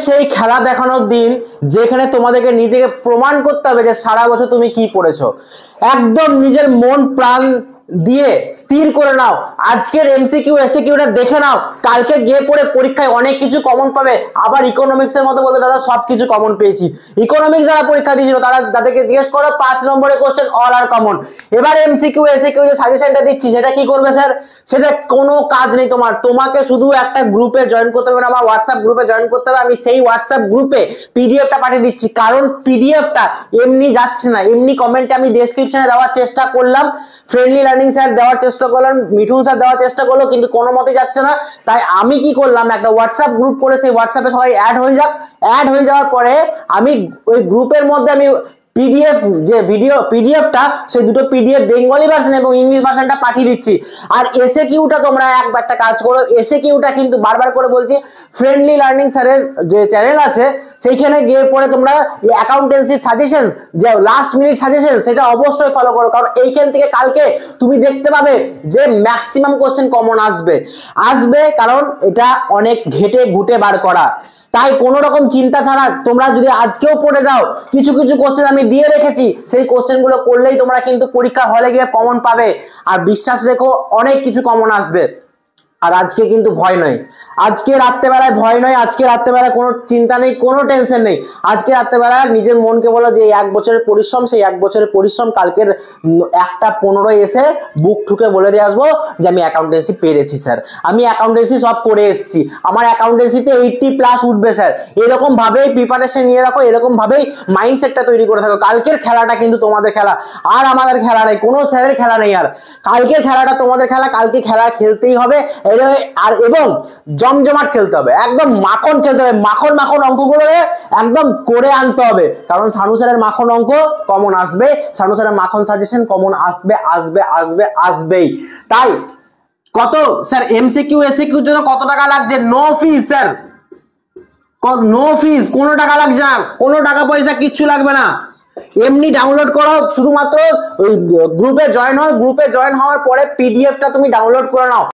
সেই খেলা দেখানোর দিন যেখানে তোমাদেরকে নিজেকে প্রমাণ করতে হবে যে সারা বছর তুমি কি পড়েছো। একদম নিজের মন প্রাণ দিয়ে স্থির করে নাও, আজকের এমসিকিউ এসিকিউটা দেখে নাও, কালকে গিয়ে পড়ে পরীক্ষায় অনেক কিছু কমন পাবে। আবার ইকোনমিক্স এর মতো বলবে দাদা সবকিছু কমন পেয়েছি। ইকোনমিক্স যারা পরীক্ষা দিয়েছিল তাদেরকে জিজ্ঞেস করো 5 নম্বরের কোশ্চেন অল আর কমন। এবার এমসিকিউ এসিকিউ যে সাজেশনটা দিচ্ছি সেটা কি করবে স্যার? সেটা কোনো কাজ নেই তোমার, তোমাকে শুধু একটা গ্রুপে জয়েন করতে হবে, আমার হোয়াটসঅ্যাপ গ্রুপে জয়েন করতে হবে। আমি সেই হোয়াটসঅ্যাপ গ্রুপে পিডিএফটা পাঠিয়ে দিচ্ছি, কারণ পিডিএফটা এমনি যাচ্ছে না। এমনি কমেন্টে আমি ডেসক্রিপশনে দেওয়ার চেষ্টা করলাম, ফ্রেন্ডলি লার্নিং স্যার দেওয়ার চেষ্টা করলাম, মিঠুন স্যার দেওয়ার চেষ্টা করলো, কিন্তু কোনো মতে যাচ্ছে না। তাই আমি কি করলাম, একটা হোয়াটসঅ্যাপ গ্রুপ করে সেই হোয়াটসঅ্যাপে সবাই অ্যাড হয়ে যাক। অ্যাড হয়ে যাওয়ার পরে আমি ওই গ্রুপের মধ্যে আমি পিডিএফ যে পিডিএফটা সেই দুটো পিডিএফ বেঙ্গলি ভার্সন এবং ইংলিশ ভার্সনটা পাঠিয়ে দিচ্ছি। আর এসএ কিউটা তোমরা একটা কাজ করো, এসএ কিউটা কিন্তু বারবার করে বলছি, ফ্রেন্ডলি লার্নিং স্যারের যে চ্যানেল আছে সেইখানে গিয়ে পরে তোমরা অ্যাকাউন্টেন্সি সাজেশন যে লাস্ট মিনিট সাজেশন সেটা অবশ্যই ফলো করো, কারণ এইখান থেকে কালকে তুমি দেখতে পাবে যে ম্যাক্সিমাম কোশ্চেন কমন আসবে, কারণ এটা অনেক ঘেটে ঘুটে বার করা। তাই কোনো রকম চিন্তা ছাড়া তোমরা যদি আজকেও পড়ে যাও, কিছু কিছু কোশ্চেন আমি দিয়ে রেখেছি, সেই কোশ্চেনগুলো করলেই তোমরা কিন্তু পরীক্ষা হলে গিয়ে কমন পাবে। আর বিশ্বাস রেখো অনেক কিছু কমন আসবে। আর আজকে কিন্তু ভয় নয়, আজকে রাত্রেবেলায় ভয় নয়, আজকে রাত্রেবেলায় কোনো চিন্তা নেই, কোনো টেনশন নেই। আজকে রাত্রেবেলায় নিজের মনকে বলো যে এই 1 বছরের পরিশ্রম, সেই 1 বছরের পরিশ্রম কালকের 1টা 15 এসে বুক ঠুকে বলে দিয়ে আসবো যে আমি অ্যাকাউন্টেন্সি পেরেছি স্যার, আমি অ্যাকাউন্টেন্সি সব করে এসেছি, আমার অ্যাকাউন্টেন্সিতে 80+ উঠবে স্যার। এরকম ভাবেই প্রিপারেশন নিয়ে রাখো, এরকম ভাবেই মাইন্ডসেটটা তৈরি করে থাকো। কালকের খেলাটা কিন্তু তোমাদের খেলা, আর আমাদের খেলা নেই, কোনো স্যারের খেলা নেই। আর কালকের খেলাটা তোমাদের খেলা, কালকে খেলা খেলতেই হবে। আর এবং জমজমাট খেলতে হবে, একদম মাখন খেলতে হবে, মাখন মাখন অঙ্কগুলো একদম করে আনতে হবে, কারণ শানু স্যারের মাখন অঙ্ক কমন আসবে, শানু স্যারের মাখন সাজেশন কমন আসবেই। তাই কত স্যার এমসিকিউ এসিকিউর জন্য কত টাকা লাগছে? No fees sir, no fees, কোনো টাকা লাগছে না, কোনো টাকা পয়সা কিচ্ছু লাগবে না। এমনি ডাউনলোড করো, শুধুমাত্র ওই গ্রুপে জয়েন হও, গ্রুপে জয়েন হওয়ার পরে পিডিএফটা তুমি ডাউনলোড করে নাও।